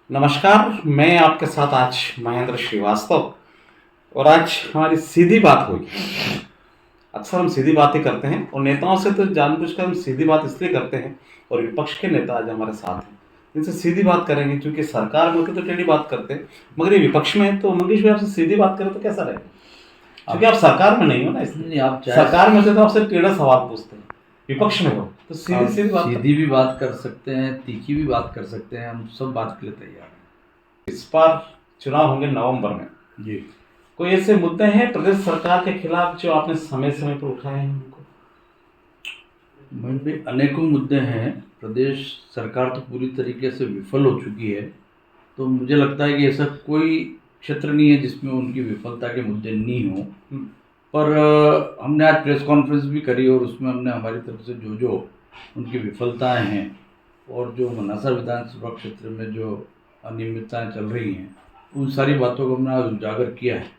नमस्कार। मैं आपके साथ आज महेंद्र श्रीवास्तव, और आज हमारी सीधी बात होगी। अक्सर हम सीधी बातें करते हैं और नेताओं से तो जानबूझकर हम सीधी बात इसलिए करते हैं, और विपक्ष के नेता आज हमारे साथ हैं, इनसे सीधी बात करेंगे। क्योंकि सरकार में होते तो टेढ़ी बात करते हैं, मगर ये विपक्ष में है तो मंगेश भाई आपसे सीधी बात करें तो कैसा रहेगा? क्योंकि आप सरकार में नहीं हो ना, इसलिए नहीं, आप चाहे सरकार में होते तो आपसे टेढ़ा सवाल पूछते हैं, विपक्ष में हो तो सीधी सीधी बात सीधी भी बात कर सकते हैं, तीखी भी बात कर सकते हैं, हम सब बात के लिए तैयार हैं। इस बार चुनाव होंगे नवंबर में जी, कोई ऐसे मुद्दे हैं प्रदेश सरकार के खिलाफ जो आपने समय समय पर उठाए हैं उनको? मैं भी अनेकों मुद्दे हैं। प्रदेश सरकार तो पूरी तरीके से विफल हो चुकी है, तो मुझे लगता है कि ऐसा कोई क्षेत्र नहीं है जिसमें उनकी विफलता के मुद्दे नहीं हों। पर हमने आज प्रेस कॉन्फ्रेंस भी करी और उसमें हमने हमारी तरफ से जो जो उनकी विफलताएं हैं और जो मनासा विधानसभा क्षेत्र में जो अनियमितताएं चल रही हैं, उन सारी बातों को हमने आज उजागर किया है।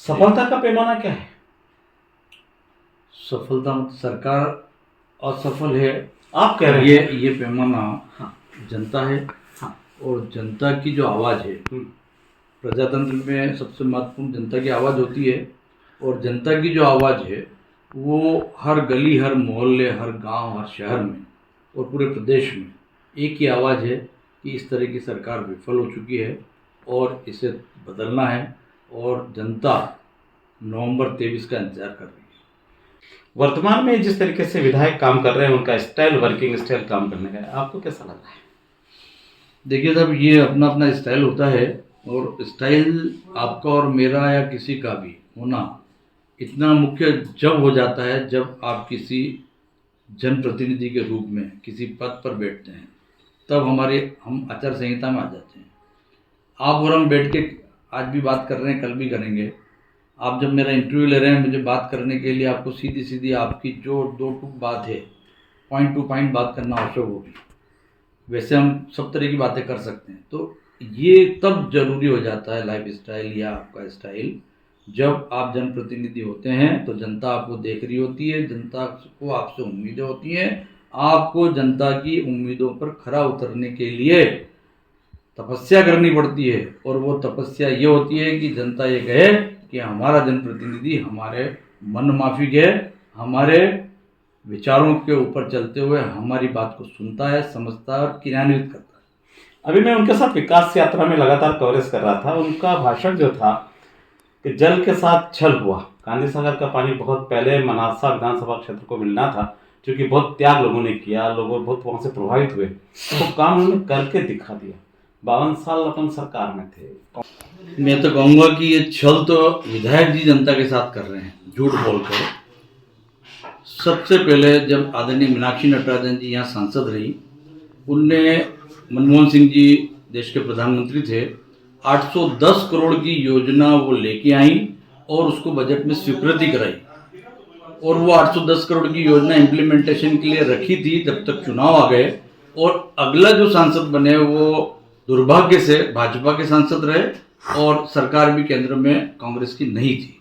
सफलता का पैमाना क्या है? सफलता मतलब सरकार असफल है, आप कह रहे हैं। ये पैमाना हाँ। जनता है। हाँ। और जनता की जो आवाज़ है, प्रजातंत्र में सबसे महत्वपूर्ण जनता की आवाज़ होती है, और जनता की जो आवाज़ है वो हर गली, हर मोहल्ले, हर गांव, हर शहर में और पूरे प्रदेश में एक ही आवाज़ है कि इस तरह की सरकार विफल हो चुकी है और इसे बदलना है, और जनता नवंबर 23 का इंतजार कर रही है। वर्तमान में जिस तरीके से विधायक काम कर रहे हैं, उनका स्टाइल, वर्किंग स्टाइल काम करने का है, आपको कैसा लग रहा है? देखिए साहब, ये अपना अपना स्टाइल होता है, और स्टाइल आपका और मेरा या किसी का भी होना इतना मुख्य जब हो जाता है जब आप किसी जनप्रतिनिधि के रूप में किसी पद पर बैठते हैं, तब हम आचार संहिता में आ जाते हैं। आप और हम बैठ के आज भी बात कर रहे हैं, कल भी करेंगे। आप जब मेरा इंटरव्यू ले रहे हैं मुझे बात करने के लिए, आपको सीधी सीधी आपकी जो दो टूक बात है, पॉइंट टू पॉइंट बात करना आवश्यक होगी। वैसे हम सब तरह की बातें कर सकते हैं, तो ये तब जरूरी हो जाता है लाइफ स्टाइल या आपका स्टाइल, जब आप जनप्रतिनिधि होते हैं तो जनता आपको देख रही होती है, जनता को आपसे उम्मीदें होती हैं, आपको जनता की उम्मीदों पर खरा उतरने के लिए तपस्या करनी पड़ती है। और वो तपस्या ये होती है कि जनता ये कहे कि हमारा जनप्रतिनिधि हमारे मन माफिक है, हमारे विचारों के ऊपर चलते हुए हमारी बात को सुनता है, समझता है और क्रियान्वित करता है। अभी मैं उनके साथ विकास यात्रा में लगातार कवरेज कर रहा था। उनका भाषण जो था कि जल के साथ छल हुआ, गांधी सागर का पानी बहुत पहले मनासा विधानसभा क्षेत्र को मिलना था, क्योंकि बहुत त्याग लोगों ने किया, लोग बहुत वहां से प्रभावित हुए, तो काम उन्होंने करके दिखा दिया। 52 साल अपन सरकार में थे। मैं तो कहूँगा कि ये छल तो विधायक जी जनता के साथ कर रहे हैं, झूठ बोलकर। सबसे पहले जब आदरणीय मीनाक्षी नटराजन जी यहाँ सांसद रही, उनने, मनमोहन सिंह जी देश के प्रधानमंत्री थे, 810 करोड़ की योजना वो लेके आई और उसको बजट में स्वीकृति कराई, और वो 810 करोड़ की योजना इम्प्लीमेंटेशन के लिए रखी थी जब तक चुनाव आ गए। और अगला जो सांसद बने वो दुर्भाग्य से भाजपा के सांसद रहे, और सरकार भी केंद्र में कांग्रेस की नहीं थी।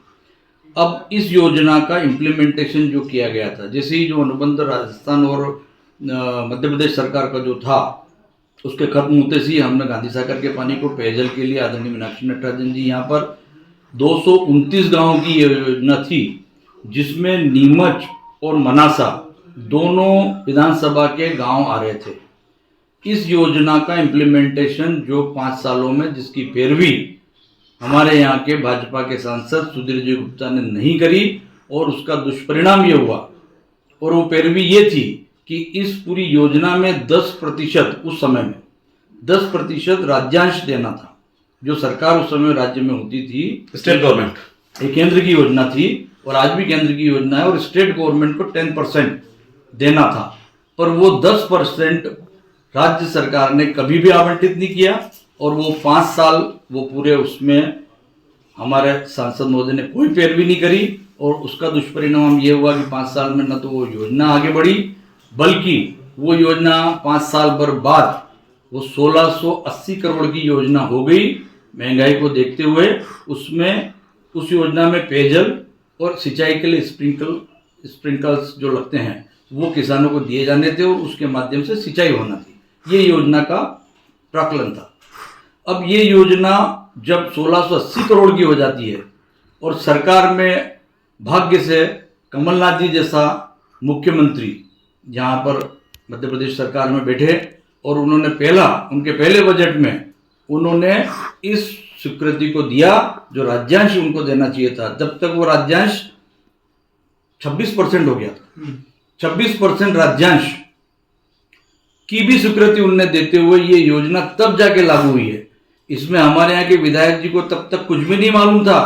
अब इस योजना का इम्प्लीमेंटेशन जो किया गया था, जैसे ही जो अनुबंध राजस्थान और मध्य प्रदेश सरकार का जो था उसके खत्म होते से हमने गांधी सागर के पानी को पेयजल के लिए आदरणीय मीनाक्षी नटराजन जी यहाँ पर 229 गांवों की योजना थी, जिसमें नीमच और मनासा दोनों विधानसभा के गांव आ रहे थे। इस योजना का इम्प्लीमेंटेशन जो 5 सालों में, जिसकी पैरवी हमारे यहाँ के भाजपा के सांसद सुधीर जी गुप्ता ने नहीं करी, और उसका दुष्परिणाम ये हुआ, और वो पैरवी ये थी कि इस पूरी योजना में 10%, उस समय में 10% राज्यांश देना था। जो सरकार उस समय राज्य में होती थी, स्टेट गवर्नमेंट, ये केंद्र की योजना थी और आज भी केंद्र की योजना है, और स्टेट गवर्नमेंट को 10% देना था, पर वो 10% राज्य सरकार ने कभी भी आवंटित नहीं किया। और वो 5 साल वो पूरे उसमें हमारे सांसद महोदय ने कोई पैरवी नहीं करी, और उसका दुष्परिणाम ये हुआ कि 5 साल में न तो वो योजना आगे बढ़ी, बल्कि वो योजना 5 साल भर बाद वो 1680 करोड़ की योजना हो गई। महंगाई को देखते हुए उसमें, उस योजना में पेयजल और सिंचाई के लिए स्प्रिंकल्स जो लगते हैं वो किसानों को दिए जाने थे, और उसके माध्यम से सिंचाई होना थी। ये योजना का प्राक्कलन था। अब ये योजना जब 1680 करोड़ की हो जाती है और सरकार में भाग्य से कमलनाथ जी जैसा मुख्यमंत्री यहाँ पर मध्य प्रदेश सरकार में बैठे और उन्होंने उनके पहले बजट में उन्होंने इस स्वीकृति को दिया जो राज्यांश उनको देना चाहिए था। जब तक वो राज्यांश 26% हो गया था, 26% राज्यांश की भी स्वीकृति उन्होंने देते हुए ये योजना तब जाके लागू हुई है। इसमें हमारे यहाँ के विधायक जी को तब तक कुछ भी नहीं मालूम था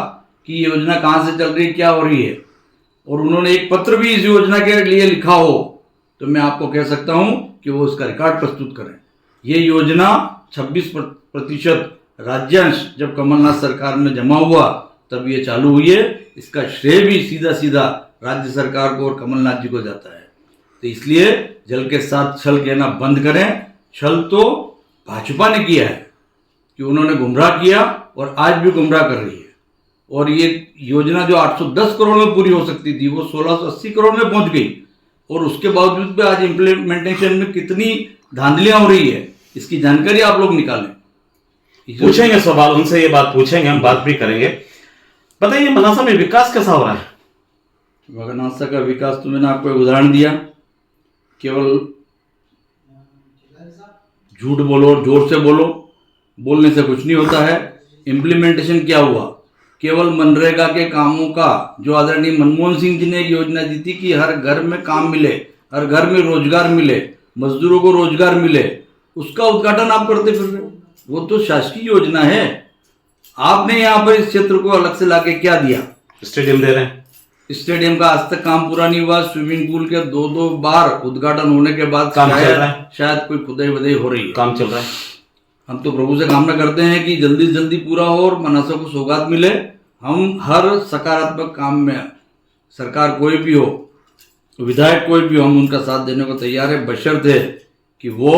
कि ये योजना कहाँ से चल रही है, क्या हो रही है, और उन्होंने एक पत्र भी इस योजना के लिए लिखा हो तो मैं आपको कह सकता हूँ कि वो उसका रिकॉर्ड प्रस्तुत करें। ये योजना 26% राज्यांश जब कमलनाथ सरकार में जमा हुआ तब ये चालू हुई है। इसका श्रेय भी सीधा सीधा राज्य सरकार को और कमलनाथ जी को जाता है। तो इसलिए जल के साथ छल कहना बंद करें। छल तो भाजपा ने किया है कि उन्होंने गुमराह किया और आज भी गुमराह कर रही है। और ये योजना जो 810 करोड़ में पूरी हो सकती थी वो 1680 करोड़ में पहुंच गई, और उसके बावजूद भी आज इम्प्लीमेंटेशन में कितनी धांधलियां हो रही है इसकी जानकारी आप लोग निकालें। पूछेंगे सवाल उनसे, ये बात पूछेंगे, हम बात भी करेंगे। बताइए मनासा में विकास कैसा हो रहा है? मनासा का विकास तो मैंने आपको एक उदाहरण दिया। केवल झूठ बोलो और जोर से बोलो, बोलने से कुछ नहीं होता है। इम्प्लीमेंटेशन क्या हुआ? केवल मनरेगा के कामों का जो आदरणीय मनमोहन सिंह जी ने एक योजना दी थी कि हर घर में काम मिले, हर घर में रोजगार मिले, मजदूरों को रोजगार मिले, उसका उद्घाटन आप करते फिर रहे हो। वो तो शासकीय योजना है। आपने यहाँ पर इस क्षेत्र को अलग से लाके क्या दिया? स्टेडियम दे रहे हैं। स्टेडियम का आज तक काम पूरा नहीं हुआ। स्विमिंग पूल के 2-2 बार उद्घाटन होने के बाद काम चल रहा है, शायद कोई खुदाई वदाई हो रही है, काम चल रहा है। हम तो प्रभु से कामना करते हैं कि जल्दी से जल्दी पूरा हो और मनासा को सौगात मिले। हम हर सकारात्मक काम में सरकार कोई भी हो, विधायक कोई भी हो, हम उनका साथ देने को तैयार है, बशर्ते कि वो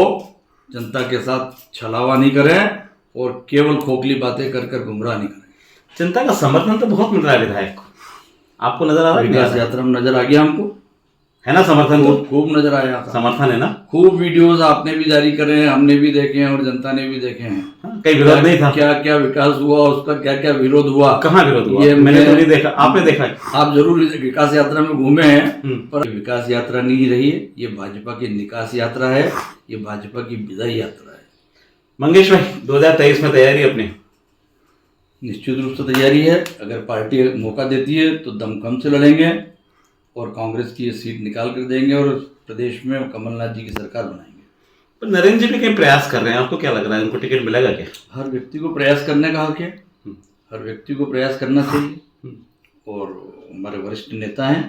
जनता के साथ छलावा नहीं करें और केवल खोखली बातें कर कर गुमराह नहीं करें। जनता का समर्थन तो बहुत मिल रहा है विधायक को, आपको नजर आ रहा है? विकास यात्रा में नजर आ गया हमको, है ना समर्थन? तो खूब नजर आया था। समर्थन है ना? खूब वीडियोस आपने भी जारी करे हैं, हमने भी देखे हैं और जनता ने भी देखे हैं। हाँ, कई विरोध नहीं था। क्या क्या विकास हुआ, उसका क्या क्या विरोध हुआ? कहाँ विरोध हुआ? ये मैंने तो नहीं देखा, आपने देखा है? आप जरूर विकास यात्रा में घूमे हैं, पर विकास यात्रा नहीं रही है, ये भाजपा की निकास यात्रा है, ये भाजपा की विदाई यात्रा है। मंगेश भाई 2023 में तैयारी अपनी? निश्चित रूप से तैयारी है। अगर पार्टी मौका देती है तो दमखम से लड़ेंगे और कांग्रेस की ये सीट निकाल कर देंगे और प्रदेश में कमलनाथ जी की सरकार बनाएंगे। पर नरेंद्र जी भी कहीं प्रयास कर रहे हैं, आपको क्या लग रहा है उनको टिकट मिलेगा क्या? हर व्यक्ति को प्रयास करने का हक है, हर व्यक्ति को प्रयास करना चाहिए और हमारे वरिष्ठ नेता हैं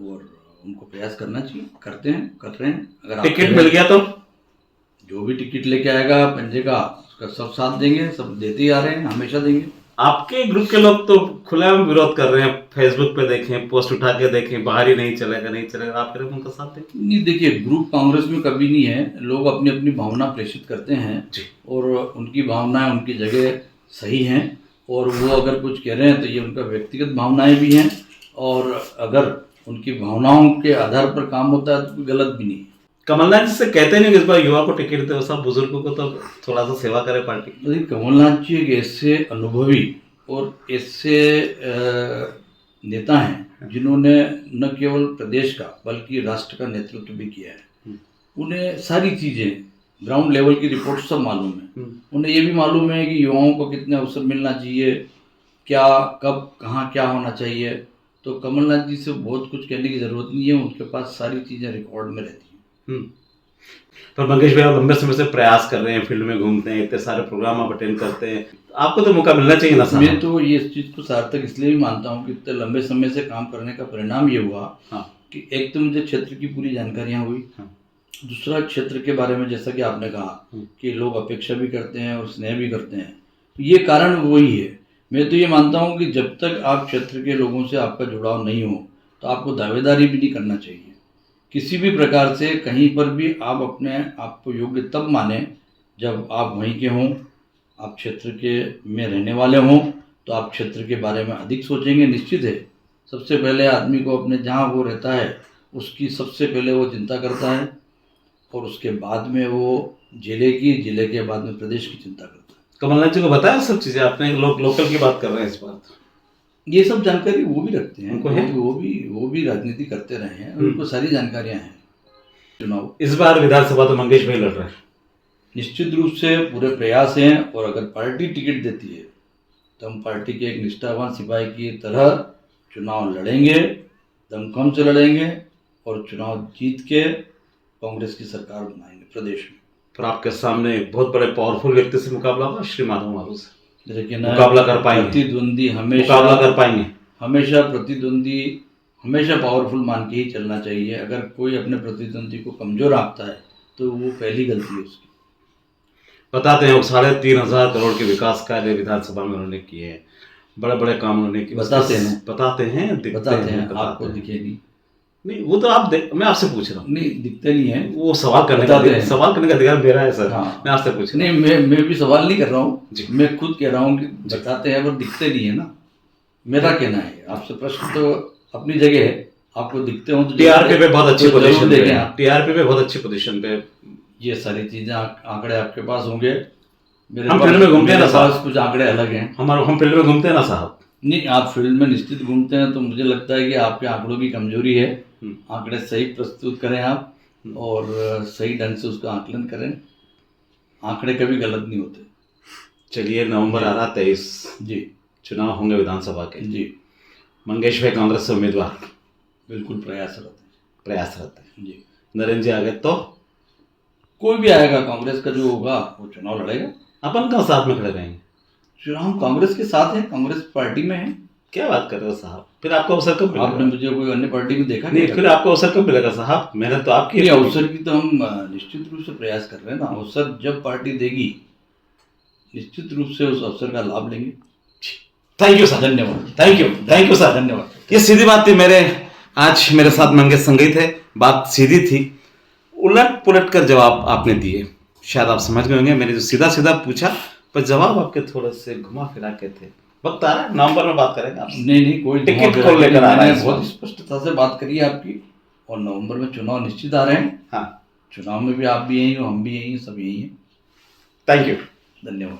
और उनको प्रयास करना चाहिए, करते हैं, कर रहे हैं। अगर टिकट मिल गया तो जो भी टिकट लेके आएगा पंजे का, उसका सब साथ देंगे, सब देते ही आ रहे हैं, हमेशा देंगे। आपके ग्रुप के लोग तो खुलेआम विरोध कर रहे हैं, फेसबुक पे देखें, पोस्ट उठा के देखें, बाहर ही नहीं चलेगा, नहीं चलेगा, आप करें उनका साथ दें? नहीं, देखिए ग्रुप कांग्रेस में कभी नहीं है। लोग अपनी अपनी भावना प्रेषित करते हैं और उनकी भावनाएं उनकी जगह सही हैं और वो अगर कुछ कह रहे हैं तो ये उनका व्यक्तिगत भावनाएं भी हैं और अगर उनकी भावनाओं के आधार पर काम होता है तो कोई गलत भी नहीं है। कमलनाथ जी से कहते नहीं कि इस बार युवा को टिकट दो, सब बुजुर्गों को तो थोड़ा सा सेवा करे पार्टी। लेकिन कमलनाथ जी एक ऐसे अनुभवी और ऐसे नेता हैं जिन्होंने न केवल प्रदेश का बल्कि राष्ट्र का नेतृत्व भी किया है। उन्हें सारी चीज़ें ग्राउंड लेवल की रिपोर्ट सब मालूम है। उन्हें ये भी मालूम है कि युवाओं को कितने अवसर मिलना चाहिए, क्या कब कहाँ क्या होना चाहिए। तो कमलनाथ जी से बहुत कुछ कहने की ज़रूरत नहीं है, उनके पास सारी चीज़ें रिकॉर्ड में रहती हैं। पर मंगेश भाई आप लंबे समय से प्रयास कर रहे हैं, फील्ड में घूमते हैं, इतने सारे प्रोग्राम आप अटेंड करते हैं, आपको तो मौका मिलना चाहिए ना? मैं तो ये इस चीज़ को सार्थक इसलिए भी मानता हूँ कि इतने लंबे समय से काम करने का परिणाम ये हुआ कि एक तो मुझे क्षेत्र की पूरी जानकारियाँ हुई, दूसरा क्षेत्र के बारे में जैसा कि आपने कहा कि लोग अपेक्षा भी करते हैं और स्नेह भी करते हैं, तो ये कारण वही है। मैं तो ये मानता हूँ कि जब तक आप क्षेत्र के लोगों से आपका जुड़ाव नहीं हो तो आपको दावेदारी भी नहीं करना चाहिए किसी भी प्रकार से। कहीं पर भी आप अपने आप को योग्य तब माने जब आप वहीं के हों, आप क्षेत्र के में रहने वाले हों, तो आप क्षेत्र के बारे में अधिक सोचेंगे। निश्चित है सबसे पहले आदमी को अपने जहाँ वो रहता है उसकी सबसे पहले वो चिंता करता है। और उसके बाद में वो जिले के बाद में प्रदेश की चिंता करता है। कमलनाथ जी को बताया सब चीजें आपने, लोग लोकल की बात कर रहे हैं इस बार। ये सब जानकारी वो भी रखते हैं, उनको है? वो भी राजनीति करते रहे हैं, उनको सारी जानकारियां हैं। चुनाव इस बार विधानसभा तो मंगेश भाई लड़ रहे हैं। निश्चित रूप से पूरे प्रयास हैं, और अगर पार्टी टिकट देती है तो हम पार्टी के एक निष्ठावान सिपाही की तरह चुनाव लड़ेंगे, दमखम से लड़ेंगे और चुनाव जीत के कांग्रेस की सरकार बनाएंगे प्रदेश में। पर आपके सामने एक बहुत बड़े पावरफुल व्यक्ति से मुकाबला होगा, श्री माधव मारू से। लेकिन मुकाबला कर पाएंगे? प्रतिद्वंदी मुकाबला कर पाएंगे? हमेशा प्रतिद्वंदी हमेशा पावरफुल मान के ही चलना चाहिए। अगर कोई अपने प्रतिद्वंदी को कमजोर आंकता है तो वो पहली गलती है उसकी। बताते हैं 3,500 करोड़ के विकास कार्य विधानसभा में उन्होंने किए हैं, बड़े बड़े काम उन्होंने किए। बताते हैं आपको दिखे नहीं, वो तो आप मैं आपसे पूछ रहा हूँ। नहीं, दिखते नहीं है वो सवाल करने का अधिकार मेरा है सर। हाँ। मैं आपसे पूछ नहीं, मैं भी सवाल नहीं कर रहा हूँ, मैं खुद कह रहा हूँ कि बताते हैं, वो दिखते नहीं है ना। मेरा कहना है, आपसे प्रश्न तो अपनी जगह है, आपको दिखते हो तो टीआरपी पे बहुत अच्छी पोजीशन पे, टीआरपी पे बहुत अच्छी पोजीशन पे। ये सारी चीजें आंकड़े आपके पास होंगे, हम फील्ड में घूमते हैं ना साहब, कुछ आंकड़े अलग हैं। हम फील्ड में घूमते हैं ना साहब। नहीं, आप फील्ड में निश्चित घूमते हैं, तो मुझे लगता है कि आपके आंकड़ों की कमजोरी है। आंकड़े सही प्रस्तुत करें आप, और सही ढंग से उसका आकलन करें। आंकड़े कभी गलत नहीं होते। चलिए, नवंबर आ रहा 23 जी, चुनाव होंगे विधानसभा के। जी, मंगेश भाई कांग्रेस से उम्मीदवार बिल्कुल प्रयासरत है जी। नरेंद्र जी आ गए तो कोई भी आएगा, कांग्रेस का जो होगा वो चुनाव लड़ेगा। अपन कहाँ साथ में खड़े रहेंगे? चुनाव कांग्रेस के साथ है, कांग्रेस पार्टी में है। क्या बात कर रहे हो साहब? फिर आपको अवसर कब मिलेगा? आपने मुझे कोई अन्य पार्टी में देखा नहीं, फिर आपको अवसर कब मिलेगा साहब? मेहनत तो आपकी है। अवसर की तो हम निश्चित रूप से प्रयास कर रहे हैं ना। अवसर जब पार्टी देगी, निश्चित रूप से उस अवसर का लाभ लेंगे। Thank you sir. धन्यवाद। Thank you sir. धन्यवाद। ये सीधी बात थी। आज मेरे साथ मंगेश संगई थे। बात सीधी थी, उलट पुलट कर जवाब आपने दिए। शायद आप समझ गए होंगे, मैंने जो सीधा सीधा पूछा पर जवाब आपके थोड़े से घुमा फिरा के थे। वक्त आ रहा है, नवंबर में बात करेंगे आपसे। नहीं, कोई टिकट को लेकर आ रहा है। बहुत स्पष्टता से बात करी है आपकी, और नवंबर में चुनाव निश्चित आ रहे हैं। हाँ, चुनाव में भी आप भी यही हो, हम भी यही हैं, सब यही हैं। थैंक यू, धन्यवाद।